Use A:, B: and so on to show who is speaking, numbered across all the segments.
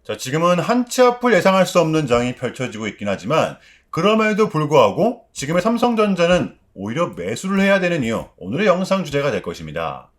A: 자, 지금은 한치 앞을 예상할 수 없는 장이 펼쳐지고 있긴 하지만 그럼에도 불구하고 지금의 삼성전자는 오히려 매수를 해야 되는 이유, 오늘의 영상 주제가 될 것입니다.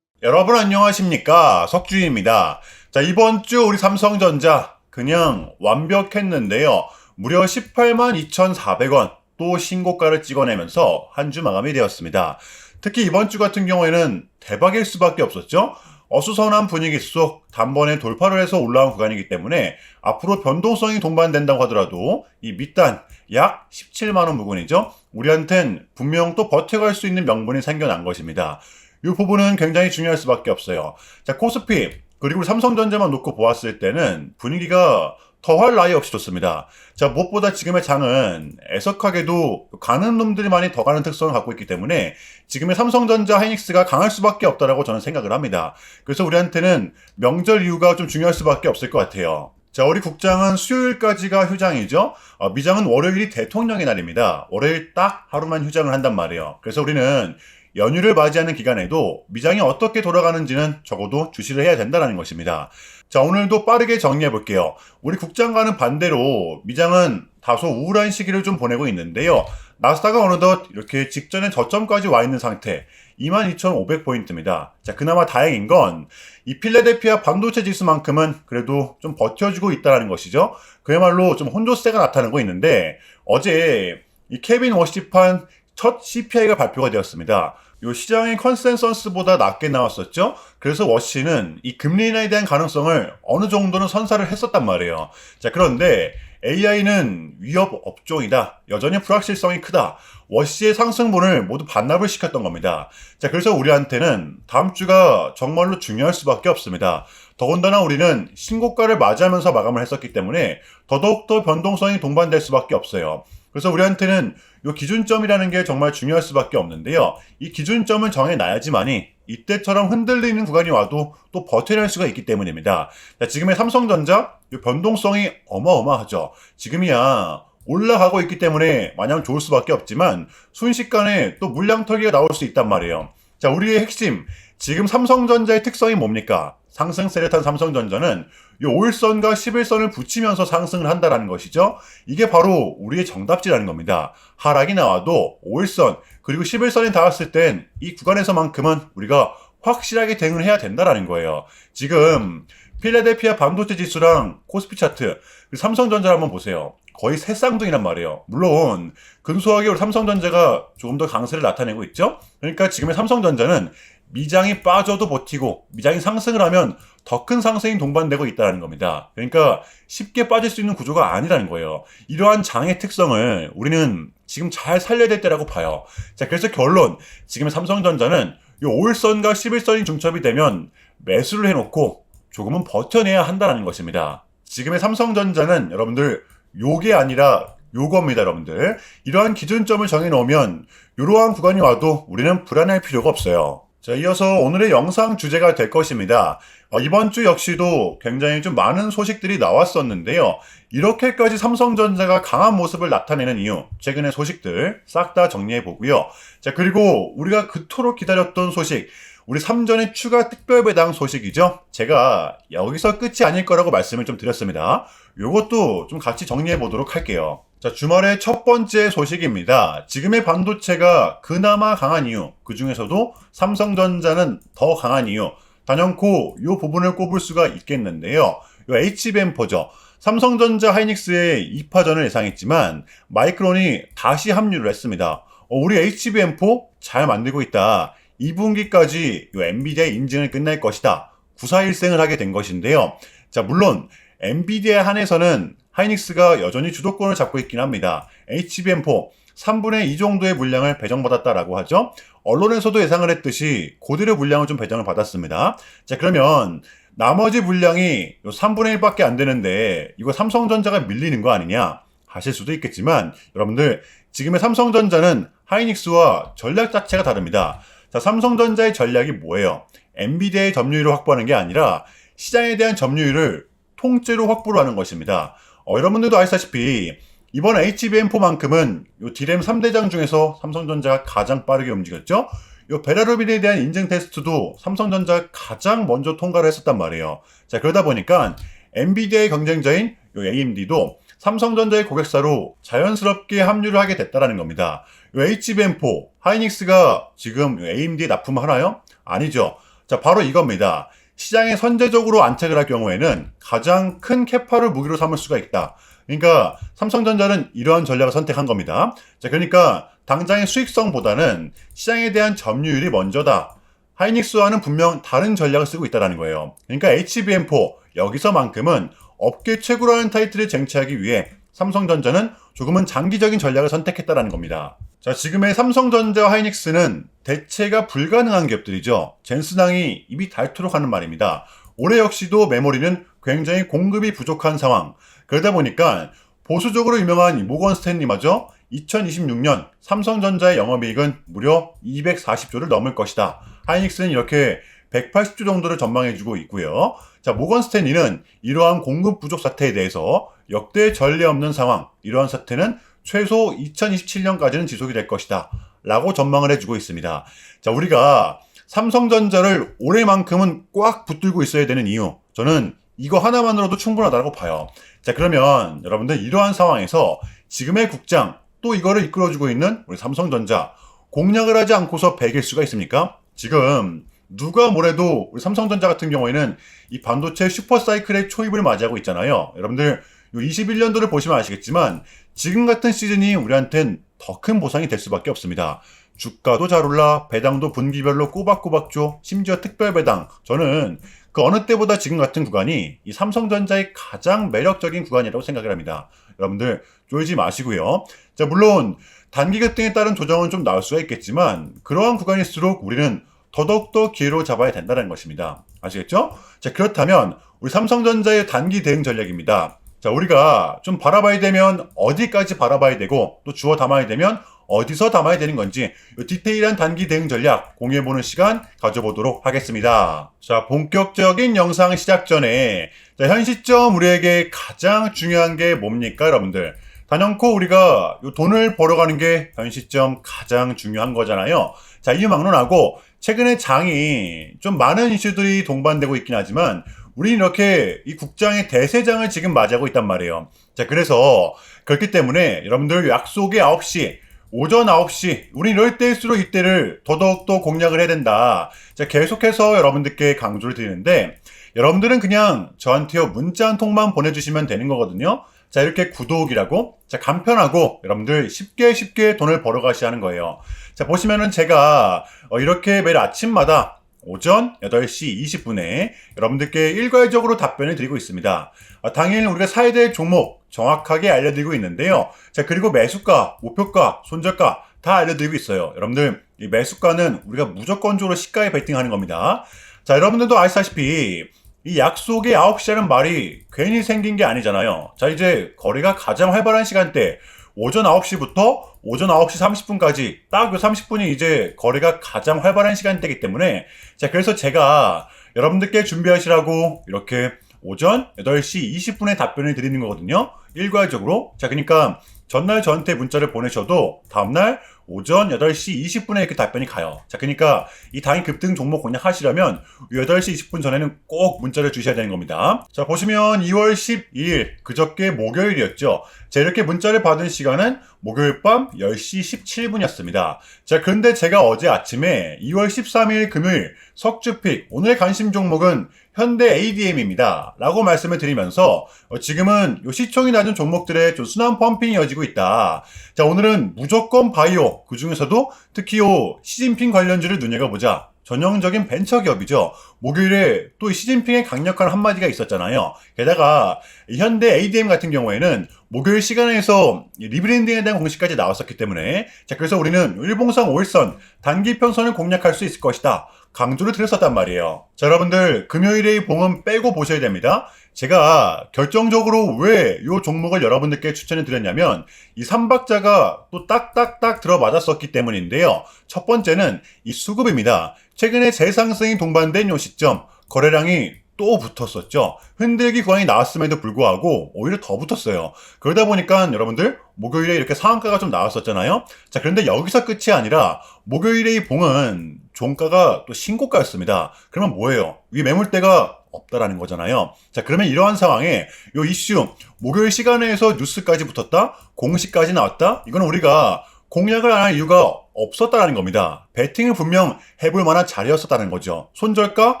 A: 여러분 안녕하십니까? 석주희입니다. 자, 이번 주 우리 삼성전자 그냥 완벽했는데요. 무려 18만 2,400원 또 신고가를 찍어내면서 한 주 마감이 되었습니다. 특히 이번 주 같은 경우에는 대박일 수밖에 없었죠. 어수선한 분위기 속 단번에 돌파를 해서 올라온 구간이기 때문에 앞으로 변동성이 동반된다고 하더라도 이 밑단 약 17만원 부근이죠. 우리한텐 분명 또 버텨갈 수 있는 명분이 생겨난 것입니다. 이 부분은 굉장히 중요할 수밖에 없어요. 자, 코스피 그리고 삼성전자만 놓고 보았을 때는 분위기가 더할 나위 없이 좋습니다. 자, 무엇보다 지금의 장은 애석하게도 가는 놈들만이 더 가는 특성을 갖고 있기 때문에 지금의 삼성전자, 하이닉스가 강할 수밖에 없다라고 저는 생각을 합니다. 그래서 우리한테는 명절 이유가 좀 중요할 수밖에 없을 것 같아요. 자, 우리 국장은 수요일까지가 휴장이죠. 미장은 월요일이 대통령의 날입니다. 월요일 딱 하루만 휴장을 한단 말이에요. 그래서 우리는 연휴를 맞이하는 기간에도 미장이 어떻게 돌아가는지는 적어도 주시를 해야 된다는 것입니다. 자, 오늘도 빠르게 정리해 볼게요. 우리 국장과는 반대로 미장은 다소 우울한 시기를 좀 보내고 있는데요. 나스닥은 어느덧 이렇게 직전에 저점까지 와 있는 상태 22,500포인트입니다. 자, 그나마 다행인 건 이 필라델피아 반도체 지수만큼은 그래도 좀 버텨주고 있다는 것이죠. 그야말로 좀 혼조세가 나타나고 있는데 어제 이 케빈 워시판 첫 CPI가 발표가 되었습니다. 요 시장의 컨센서스보다 낮게 나왔었죠. 그래서 워시는 이 금리 인하에 대한 가능성을 어느 정도는 선사를 했었단 말이에요. 자, 그런데 AI는 위협 업종이다. 여전히 불확실성이 크다. 워시의 상승분을 모두 반납을 시켰던 겁니다. 자, 그래서 우리한테는 다음 주가 정말로 중요할 수밖에 없습니다. 더군다나 우리는 신고가를 맞이하면서 마감을 했었기 때문에 더더욱더 변동성이 동반될 수밖에 없어요. 그래서 우리한테는 이 기준점이라는 게 정말 중요할 수밖에 없는데요. 이 기준점은 정해놔야지만이 이때처럼 흔들리는 구간이 와도 또 버텨낼 수가 있기 때문입니다. 자, 지금의 삼성전자 이 변동성이 어마어마하죠. 지금이야 올라가고 있기 때문에 마냥 좋을 수밖에 없지만 순식간에 또 물량털기가 나올 수 있단 말이에요. 자, 우리의 핵심 지금 삼성전자의 특성이 뭡니까? 상승세를 탄 삼성전자는 이 5일선과 11선을 붙이면서 상승을 한다는 것이죠. 이게 바로 우리의 정답지라는 겁니다. 하락이 나와도 5일선 그리고 11선에 닿았을 땐 이 구간에서만큼은 우리가 확실하게 대응을 해야 된다는 거예요. 지금 필라델피아 반도체 지수랑 코스피 차트 삼성전자를 한번 보세요. 거의 새 쌍둥이란 말이에요. 물론 근소하게 우리 삼성전자가 조금 더 강세를 나타내고 있죠. 그러니까 지금의 삼성전자는 미장이 빠져도 버티고 미장이 상승을 하면 더 큰 상승이 동반되고 있다는 겁니다. 그러니까 쉽게 빠질 수 있는 구조가 아니라는 거예요. 이러한 장의 특성을 우리는 지금 잘 살려야 될 때라고 봐요. 자, 그래서 결론 지금의 삼성전자는 이 5일선과 11선이 중첩이 되면 매수를 해놓고 조금은 버텨내야 한다는 것입니다. 지금의 삼성전자는 여러분들 요게 아니라 요겁니다, 여러분들. 이러한 기준점을 정해놓으면 이러한 구간이 와도 우리는 불안할 필요가 없어요. 자, 이어서 오늘의 영상 주제가 될 것입니다. 이번 주 역시도 굉장히 좀 많은 소식들이 나왔었는데요. 이렇게까지 삼성전자가 강한 모습을 나타내는 이유, 최근의 소식들 싹 다 정리해 보고요. 자, 그리고 우리가 그토록 기다렸던 소식, 우리 3전의 추가 특별 배당 소식이죠. 제가 여기서 끝이 아닐 거라고 말씀을 좀 드렸습니다. 요것도 좀 같이 정리해 보도록 할게요. 자, 주말의 첫 번째 소식입니다. 지금의 반도체가 그나마 강한 이유, 그 중에서도 삼성전자는 더 강한 이유, 단연코 이 부분을 꼽을 수가 있겠는데요. 이 HBM4죠. 삼성전자 하이닉스의 2파전을 예상했지만 마이크론이 다시 합류를 했습니다. 우리 HBM4 잘 만들고 있다. 2분기까지 엔비디아 인증을 끝낼 것이다. 구사일생을 하게 된 것인데요. 자, 물론 엔비디아 한에서는 하이닉스가 여전히 주도권을 잡고 있긴 합니다. HBM4 3분의 2 정도의 물량을 배정받았다라고 하죠. 언론에서도 예상을 했듯이 그대로 물량을 좀 배정을 받았습니다. 자, 그러면 나머지 물량이 3분의 1밖에 안 되는데 이거 삼성전자가 밀리는 거 아니냐 하실 수도 있겠지만 여러분들 지금의 삼성전자는 하이닉스와 전략 자체가 다릅니다. 자, 삼성전자의 전략이 뭐예요? 엔비디아의 점유율을 확보하는 게 아니라 시장에 대한 점유율을 통째로 확보를 하는 것입니다. 여러분들도 아시다시피 이번 HBM4만큼은 요 D램 3대장 중에서 삼성전자가 가장 빠르게 움직였죠. 이 베라루빈에 대한 인증 테스트도 삼성전자가 가장 먼저 통과를 했었단 말이에요. 자, 그러다 보니까 엔비디아의 경쟁자인 요 AMD도 삼성전자의 고객사로 자연스럽게 합류를 하게 됐다라는 겁니다. 요 HBM4, 하이닉스가 지금 AMD에 납품을 하나요? 아니죠. 자, 바로 이겁니다. 시장에 선제적으로 안착을 할 경우에는 가장 큰 캐파를 무기로 삼을 수가 있다. 그러니까 삼성전자는 이러한 전략을 선택한 겁니다. 자, 그러니까 당장의 수익성보다는 시장에 대한 점유율이 먼저다. 하이닉스와는 분명 다른 전략을 쓰고 있다는 거예요. 그러니까 HBM4 여기서만큼은 업계 최고라는 타이틀을 쟁취하기 위해 삼성전자는 조금은 장기적인 전략을 선택했다는 겁니다. 자, 지금의 삼성전자와 하이닉스는 대체가 불가능한 기업들이죠. 젠슨항이 입이 닳도록 하는 말입니다. 올해 역시도 메모리는 굉장히 공급이 부족한 상황. 그러다 보니까 보수적으로 유명한 이 모건 스탠리마저 2026년 삼성전자의 영업이익은 무려 240조를 넘을 것이다. 하이닉스는 이렇게 180조 정도를 전망해주고 있고요. 자, 모건 스탠리는 이러한 공급 부족 사태에 대해서 역대 전례 없는 상황, 이러한 사태는 최소 2027년까지는 지속이 될 것이다 라고 전망을 해주고 있습니다. 자, 우리가 삼성전자를 올해만큼은 꽉 붙들고 있어야 되는 이유, 저는 이거 하나만으로도 충분하다고 봐요. 자, 그러면 여러분들 이러한 상황에서 지금의 국장, 또 이거를 이끌어주고 있는 우리 삼성전자, 공략을 하지 않고서 배길 수가 있습니까? 지금 누가 뭐래도 우리 삼성전자 같은 경우에는 이 반도체 슈퍼사이클의 초입을 맞이하고 있잖아요. 여러분들 21년도를 보시면 아시겠지만 지금 같은 시즌이 우리한텐 더 큰 보상이 될 수밖에 없습니다. 주가도 잘 올라, 배당도 분기별로 꼬박꼬박 줘, 심지어 특별 배당. 저는 그 어느 때보다 지금 같은 구간이 이 삼성전자의 가장 매력적인 구간이라고 생각을 합니다. 여러분들 쫄지 마시고요. 자, 물론 단기 급등에 따른 조정은 좀 나올 수가 있겠지만 그러한 구간일수록 우리는 더더욱더 기회로 잡아야 된다는 것입니다. 아시겠죠? 자, 그렇다면 우리 삼성전자의 단기 대응 전략입니다. 자, 우리가 좀 바라봐야 되면 어디까지 바라봐야 되고 또 주워 담아야 되면 어디서 담아야 되는 건지 디테일한 단기 대응 전략 공유해보는 시간 가져보도록 하겠습니다. 자, 본격적인 영상 시작 전에 자, 현 시점 우리에게 가장 중요한 게 뭡니까, 여러분들? 단연코 우리가 돈을 벌어가는 게 현 시점 가장 중요한 거잖아요. 자, 이유 막론하고 최근에 장이 좀 많은 이슈들이 동반되고 있긴 하지만 우리는 이렇게 이 국장의 대세장을 지금 맞이하고 있단 말이에요. 자, 그래서 그렇기 때문에 여러분들 약속의 9시, 오전 9시, 우리 이럴 때일수록 이때를 더더욱더 공략을 해야 된다. 자, 계속해서 여러분들께 강조를 드리는데 여러분들은 그냥 저한테요 문자 한 통만 보내주시면 되는 거거든요. 자, 이렇게 구독이라고 자, 간편하고 여러분들 쉽게 돈을 벌어가시야 하는 거예요. 자, 보시면은 제가 이렇게 매일 아침마다 오전 8시 20분에 여러분들께 일괄적으로 답변을 드리고 있습니다. 당일 우리가 사야 될 종목 정확하게 알려드리고 있는데요. 자, 그리고 매수가, 목표가, 손절가 다 알려드리고 있어요. 여러분들 이 매수가는 우리가 무조건적으로 시가에 베팅하는 겁니다. 자, 여러분들도 아시다시피 이 약속의 9시라는 말이 괜히 생긴 게 아니잖아요. 자, 이제 거래가 가장 활발한 시간대 오전 9시부터 오전 9시 30분까지 딱 그 30분이 이제 거래가 가장 활발한 시간대이기 때문에 자, 그래서 제가 여러분들께 준비하시라고 이렇게 오전 8시 20분에 답변을 드리는 거거든요. 일괄적으로. 자, 그러니까 전날 저한테 문자를 보내셔도 다음날 오전 8시 20분에 이렇게 답변이 가요. 자, 그러니까 이 당일 급등 종목 공략하시려면 8시 20분 전에는 꼭 문자를 주셔야 되는 겁니다. 자, 보시면 2월 12일 그저께 목요일이었죠. 자, 이렇게 문자를 받은 시간은 목요일 밤 10시 17분이었습니다. 자, 그런데 제가 어제 아침에 2월 13일 금요일 석주픽 오늘의 관심 종목은 현대 ADM입니다. 라고 말씀을 드리면서 지금은 요 시총이 낮은 종목들의 좀 순환 펌핑이 이어지고 있다. 자, 오늘은 무조건 바이오, 그 중에서도 특히 요 시진핑 관련주를 눈여겨보자. 전형적인 벤처 기업이죠. 목요일에 또 시진핑의 강력한 한마디가 있었잖아요. 게다가 현대 ADM 같은 경우에는 목요일 시간에서 리브랜딩에 대한 공식까지 나왔었기 때문에 자, 그래서 우리는 일봉상 5일선 단기 편선을 공략할 수 있을 것이다. 강조를 드렸었단 말이에요. 자, 여러분들 금요일의 봉은 빼고 보셔야 됩니다. 제가 결정적으로 왜 이 종목을 여러분들께 추천해 드렸냐면 이 3박자가 또 딱딱딱 들어맞았었기 때문인데요. 첫 번째는 이 수급입니다. 최근에 재상승이 동반된 이 시점 거래량이 또 붙었었죠. 흔들기 구간이 나왔음에도 불구하고 오히려 더 붙었어요. 그러다 보니까 여러분들 목요일에 이렇게 상한가가 좀 나왔었잖아요. 자, 그런데 여기서 끝이 아니라 목요일에 이 봉은 종가가 또 신고가였습니다. 그러면 뭐예요? 이 매물대가 없다라는 거잖아요. 자, 그러면 이러한 상황에 요 이슈 목요일 시간에서 뉴스까지 붙었다, 공시까지 나왔다. 이거는 우리가 공략을 안 할 이유가 없었다라는 겁니다. 배팅을 분명 해볼 만한 자리였었다는 거죠. 손절가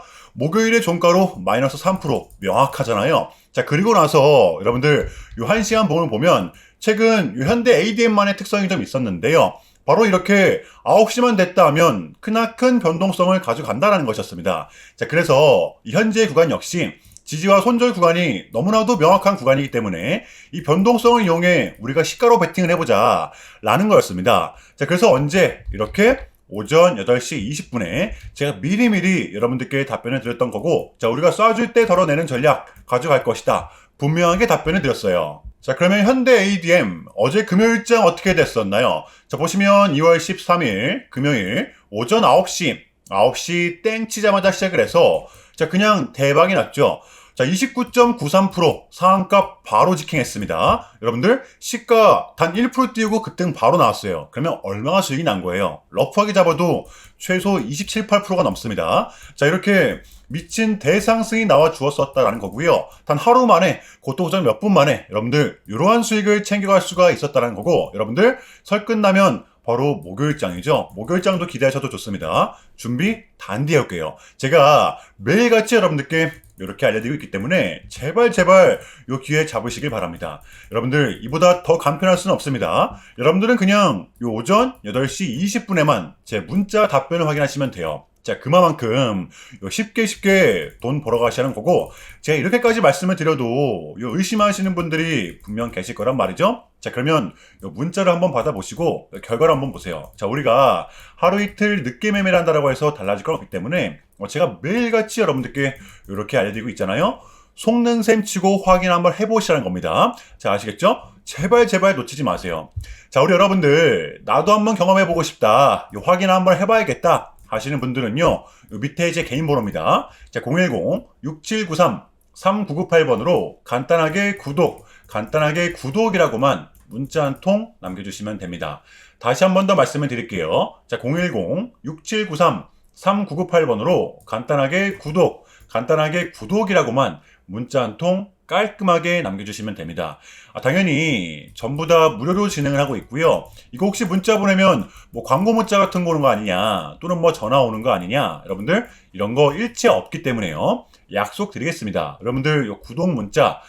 A: 목요일의 종가로 마이너스 3% 명확하잖아요. 자, 그리고 나서 여러분들 요 1시간 봉을 보면 최근 요 현대 ADM만의 특성이 좀 있었는데요. 바로 이렇게 9시만 됐다 하면 크나큰 변동성을 가져간다는 것이었습니다. 자, 그래서 이 현재 구간 역시 지지와 손절 구간이 너무나도 명확한 구간이기 때문에 이 변동성을 이용해 우리가 시가로 베팅을 해보자 라는 거였습니다. 자, 그래서 언제 이렇게 오전 8시 20분에 제가 미리미리 여러분들께 답변을 드렸던 거고, 자, 우리가 쏴줄 때 덜어내는 전략 가져갈 것이다. 분명하게 답변을 드렸어요. 자, 그러면 현대 ADM 어제 금요일장 어떻게 됐었나요? 자, 보시면 2월 13일 금요일 오전 9시 땡 치자마자 시작을 해서 자, 그냥 대박이 났죠. 자, 29.93% 상한가 바로 지킹했습니다. 여러분들 시가 단 1% 띄우고 급등 바로 나왔어요. 그러면 얼마나 수익이 난 거예요? 러프하게 잡아도 최소 27, 8%가 넘습니다. 자, 이렇게 미친 대상승이 나와 주었었다라는 거고요. 단 하루 만에, 그것도 오전 몇 분 만에 여러분들 이러한 수익을 챙겨갈 수가 있었다는 거고, 여러분들 설 끝나면 바로 목요일장이죠. 목요일장도 기대하셔도 좋습니다. 준비 단디 해올게요. 제가 매일같이 여러분들께 이렇게 알려드리고 있기 때문에 제발 요 기회 잡으시길 바랍니다. 여러분들 이보다 더 간편할 수는 없습니다. 여러분들은 그냥 요 오전 8시 20분에만 제 문자 답변을 확인하시면 돼요. 자, 그만큼 쉽게 돈 벌어 가시는 거고, 제가 이렇게까지 말씀을 드려도 의심하시는 분들이 분명 계실 거란 말이죠. 자, 그러면 문자를 한번 받아보시고 결과를 한번 보세요. 자, 우리가 하루 이틀 늦게 매매를 한다라고 해서 달라질 건 없기 때문에 제가 매일같이 여러분들께 이렇게 알려드리고 있잖아요. 속는 셈 치고 확인 한번 해보시라는 겁니다. 자, 아시겠죠? 제발 놓치지 마세요. 자, 우리 여러분들 나도 한번 경험해보고 싶다, 확인 한번 해봐야겠다 하시는 분들은요, 밑에 제 개인 번호입니다. 자, 010-6793-3998번으로 간단하게 구독이라고만 문자 한 통 남겨주시면 됩니다. 다시 한 번 더 말씀을 드릴게요. 자, 010-6793-3998번으로 간단하게 구독이라고만 문자 한 통 깔끔하게 남겨주시면 됩니다. 당연히 전부 다 무료로 진행을 하고 있고요. 이거 혹시 문자 보내면 뭐 광고 문자 같은 거 오는 거 아니냐, 또는 뭐 전화 오는 거 아니냐, 여러분들 이런 거 일체 없기 때문에요. 약속 드리겠습니다. 여러분들 요 구독 문자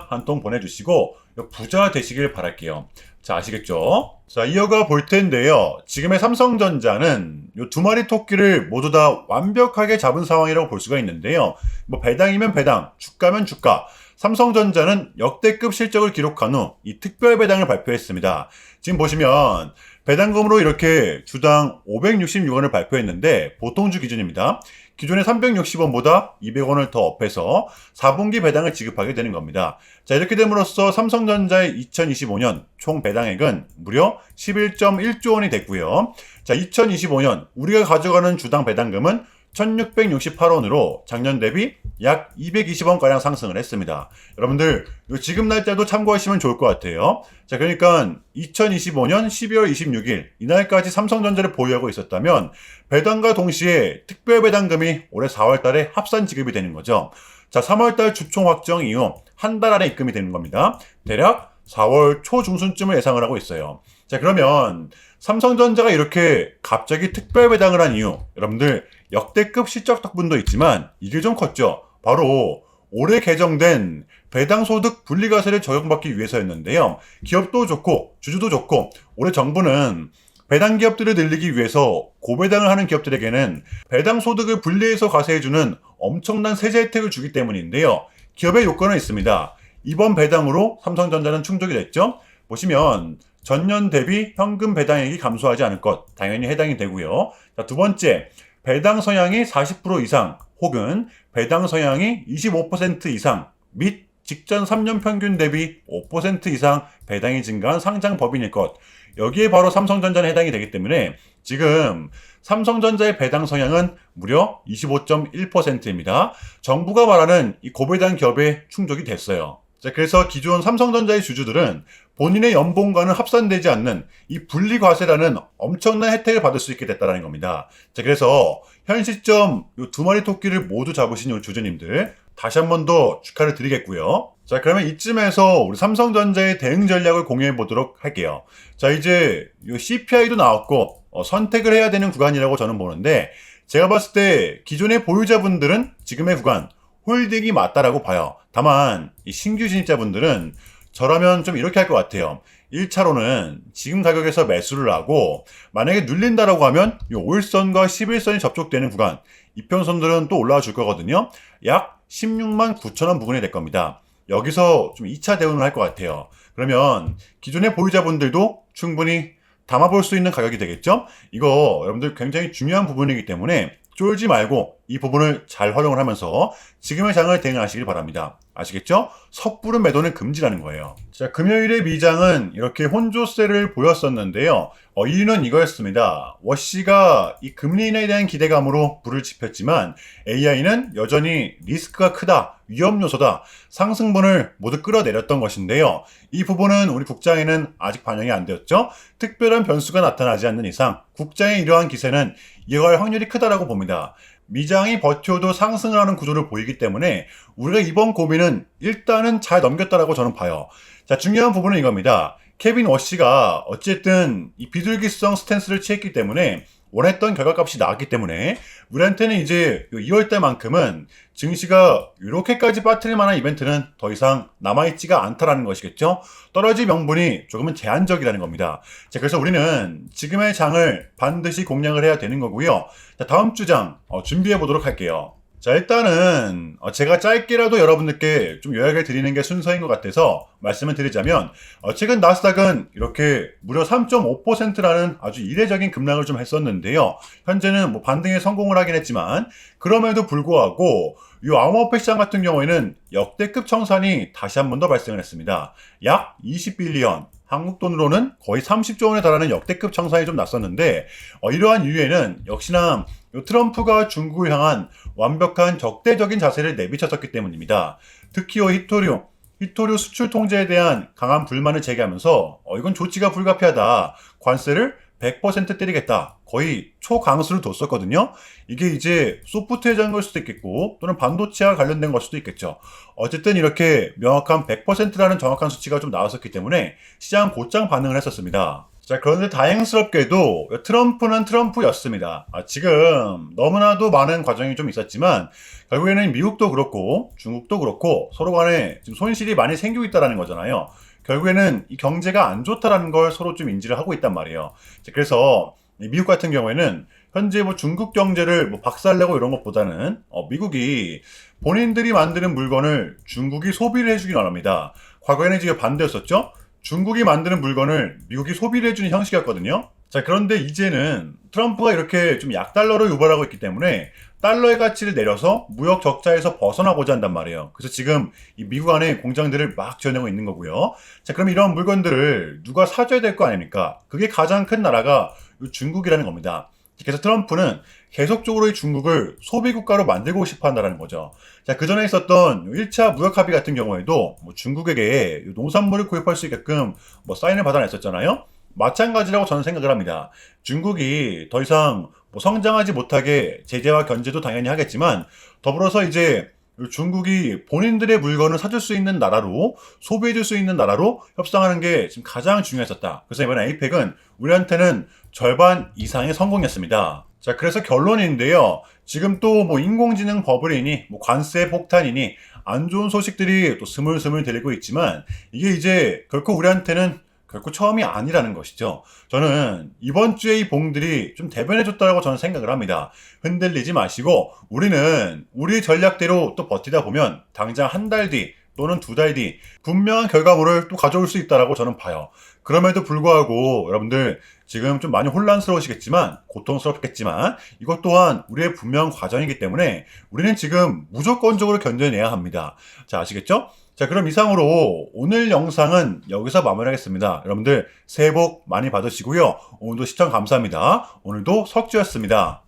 A: 한 통 보내주시고 부자 되시길 바랄게요. 자, 아시겠죠? 자, 이어가 볼 텐데요. 지금의 삼성전자는 요 두 마리 토끼를 모두 다 완벽하게 잡은 상황이라고 볼 수가 있는데요. 뭐 배당이면 배당, 주가면 주가. 삼성전자는 역대급 실적을 기록한 후 이 특별 배당을 발표했습니다. 지금 보시면 배당금으로 이렇게 주당 566원을 발표했는데 보통주 기준입니다. 기존의 360원보다 200원을 더 업해서 4분기 배당을 지급하게 되는 겁니다. 자, 이렇게 됨으로써 삼성전자의 2025년 총 배당액은 무려 11.1조 원이 됐고요. 자, 2025년 우리가 가져가는 주당 배당금은 1668원으로 작년 대비 약 220원가량 상승을 했습니다. 여러분들 지금 날짜도 참고하시면 좋을 것 같아요. 자, 그러니까 2025년 12월 26일 이날까지 삼성전자를 보유하고 있었다면 배당과 동시에 특별 배당금이 올해 4월 달에 합산 지급이 되는 거죠. 자, 3월 달 주총 확정 이후 한 달 안에 입금이 되는 겁니다. 대략 4월 초 중순쯤을 예상을 하고 있어요. 자, 그러면 삼성전자가 이렇게 갑자기 특별 배당을 한 이유, 여러분들 역대급 실적 덕분도 있지만 이게 좀 컸죠. 바로 올해 개정된 배당소득 분리과세를 적용받기 위해서였는데요. 기업도 좋고 주주도 좋고 올해 정부는 배당 기업들을 늘리기 위해서 고배당을 하는 기업들에게는 배당소득을 분리해서 과세해주는 엄청난 세제 혜택을 주기 때문인데요. 기업의 요건은 있습니다. 이번 배당으로 삼성전자는 충족이 됐죠. 보시면 전년 대비 현금 배당액이 감소하지 않을 것, 당연히 해당이 되고요. 자, 두 번째, 배당 성향이 40% 이상 혹은 배당 성향이 25% 이상 및 직전 3년 평균 대비 5% 이상 배당이 증가한 상장 법인일 것. 여기에 바로 삼성전자는 해당이 되기 때문에 지금 삼성전자의 배당 성향은 무려 25.1%입니다. 정부가 말하는 이 고배당 기업에 충족이 됐어요. 자, 그래서 기존 삼성전자의 주주들은 본인의 연봉과는 합산되지 않는 이 분리과세라는 엄청난 혜택을 받을 수 있게 됐다는 겁니다. 자, 그래서 현 시점 이 두 마리 토끼를 모두 잡으신 이 주주님들 다시 한 번 더 축하를 드리겠고요. 자, 그러면 이쯤에서 우리 삼성전자의 대응 전략을 공유해 보도록 할게요. 자, 이제 이 CPI도 나왔고 선택을 해야 되는 구간이라고 저는 보는데, 제가 봤을 때 기존의 보유자분들은 지금의 구간 홀딩이 맞다라고 봐요. 다만 이 신규 진입자분들은 저라면 좀 이렇게 할 것 같아요. 1차로는 지금 가격에서 매수를 하고, 만약에 눌린다라고 하면 이 5일선과 11선이 접촉되는 구간, 이평선들은 또 올라와 줄 거거든요. 약 16만 9천 원 부근이 될 겁니다. 여기서 좀 2차 대응을 할 것 같아요. 그러면 기존의 보유자분들도 충분히 담아볼 수 있는 가격이 되겠죠? 이거 여러분들 굉장히 중요한 부분이기 때문에 쫄지 말고 이 부분을 잘 활용을 하면서 지금의 장을 대응하시길 바랍니다. 아시겠죠? 섣부른 매도는 금지라는 거예요. 자, 금요일의 미장은 이렇게 혼조세를 보였었는데요. 이유는 이거였습니다. 워시가 이 금리 인하에 대한 기대감으로 불을 지폈지만 AI는 여전히 리스크가 크다, 위험 요소다, 상승분을 모두 끌어내렸던 것인데요. 이 부분은 우리 국장에는 아직 반영이 안 되었죠. 특별한 변수가 나타나지 않는 이상 국장의 이러한 기세는 이어갈 확률이 크다라고 봅니다. 미장이 버텨도 상승을 하는 구조를 보이기 때문에 우리가 이번 고민은 일단은 잘 넘겼다라고 저는 봐요. 자, 중요한 부분은 이겁니다. 케빈 워시가 어쨌든 이 비둘기성 스탠스를 취했기 때문에 원했던 결과값이 나왔기 때문에 우리한테는 이제 2월달만큼은 증시가 이렇게까지 빠뜨릴 만한 이벤트는 더 이상 남아있지가 않다라는 것이겠죠. 떨어질 명분이 조금은 제한적이라는 겁니다. 자, 그래서 우리는 지금의 장을 반드시 공략을 해야 되는 거고요. 자, 다음 주 장 준비해 보도록 할게요. 자, 일단은 제가 짧게라도 여러분들께 좀 요약을 드리는 게 순서인 것 같아서 말씀을 드리자면, 최근 나스닥은 이렇게 무려 3.5%라는 아주 이례적인 급락을 좀 했었는데요. 현재는 뭐 반등에 성공을 하긴 했지만 그럼에도 불구하고 이 암호화폐 시장 같은 경우에는 역대급 청산이 다시 한 번 더 발생을 했습니다. 약 20빌리언, 한국 돈으로는 거의 30조 원에 달하는 역대급 청산이 좀 났었는데, 이러한 이유에는 역시나 트럼프가 중국을 향한 완벽한 적대적인 자세를 내비쳤었기 때문입니다. 특히 히토류 수출 통제에 대한 강한 불만을 제기하면서 이건 조치가 불가피하다, 관세를 100% 때리겠다, 거의 초강수를 뒀었거든요. 이게 이제 소프트웨어 장걸 수도 있겠고 또는 반도체와 관련된 걸 수도 있겠죠. 어쨌든 이렇게 명확한 100%라는 정확한 수치가 좀 나왔었기 때문에 시장 곧장 반응을 했었습니다. 자, 그런데 다행스럽게도 트럼프는 트럼프였습니다. 지금 너무나도 많은 과정이 좀 있었지만 결국에는 미국도 그렇고 중국도 그렇고 서로 간에 지금 손실이 많이 생기고 있다는 거잖아요. 결국에는 이 경제가 안 좋다라는 걸 서로 좀 인지를 하고 있단 말이에요. 자, 그래서 미국 같은 경우에는 현재 뭐 중국 경제를 뭐 박살내고 이런 것보다는 미국이 본인들이 만드는 물건을 중국이 소비를 해주긴 원합니다. 과거에는 지금 반대였었죠. 중국이 만드는 물건을 미국이 소비를 해주는 형식이었거든요. 자, 그런데 이제는 트럼프가 이렇게 좀 약달러로 유발하고 있기 때문에 달러의 가치를 내려서 무역 적자에서 벗어나고자 한단 말이에요. 그래서 지금 이 미국 안에 공장들을 막 지어내고 있는 거고요. 자, 그럼 이런 물건들을 누가 사줘야 될 거 아닙니까? 그게 가장 큰 나라가 중국이라는 겁니다. 그래서 트럼프는 계속적으로 이 중국을 소비국가로 만들고 싶어 한다는 거죠. 자, 그 전에 있었던 1차 무역 합의 같은 경우에도 뭐 중국에게 농산물을 구입할 수 있게끔 뭐 사인을 받아냈었잖아요. 마찬가지라고 저는 생각을 합니다. 중국이 더 이상 뭐 성장하지 못하게 제재와 견제도 당연히 하겠지만 더불어서 이제 중국이 본인들의 물건을 사줄 수 있는 나라로, 소비해줄 수 있는 나라로 협상하는 게 지금 가장 중요했었다. 그래서 이번에 APEC은 우리한테는 절반 이상의 성공이었습니다. 자, 그래서 결론인데요. 지금 또 뭐 인공지능 버블이니, 뭐 관세 폭탄이니, 안 좋은 소식들이 또 스물스물 들리고 있지만 이게 이제 결코 우리한테는 결코 처음이 아니라는 것이죠. 저는 이번 주에 이 봉들이 좀 대변해줬다고 저는 생각을 합니다. 흔들리지 마시고 우리는 우리 전략대로 또 버티다 보면 당장 한 달 뒤 또는 두 달 뒤 분명한 결과물을 또 가져올 수 있다고 저는 봐요. 그럼에도 불구하고 여러분들 지금 좀 많이 혼란스러우시겠지만, 고통스럽겠지만 이것 또한 우리의 분명한 과정이기 때문에 우리는 지금 무조건적으로 견뎌내야 합니다. 자, 아시겠죠? 자, 그럼 이상으로 오늘 영상은 여기서 마무리하겠습니다. 여러분들 새해 복 많이 받으시고요. 오늘도 시청 감사합니다. 오늘도 석주였습니다.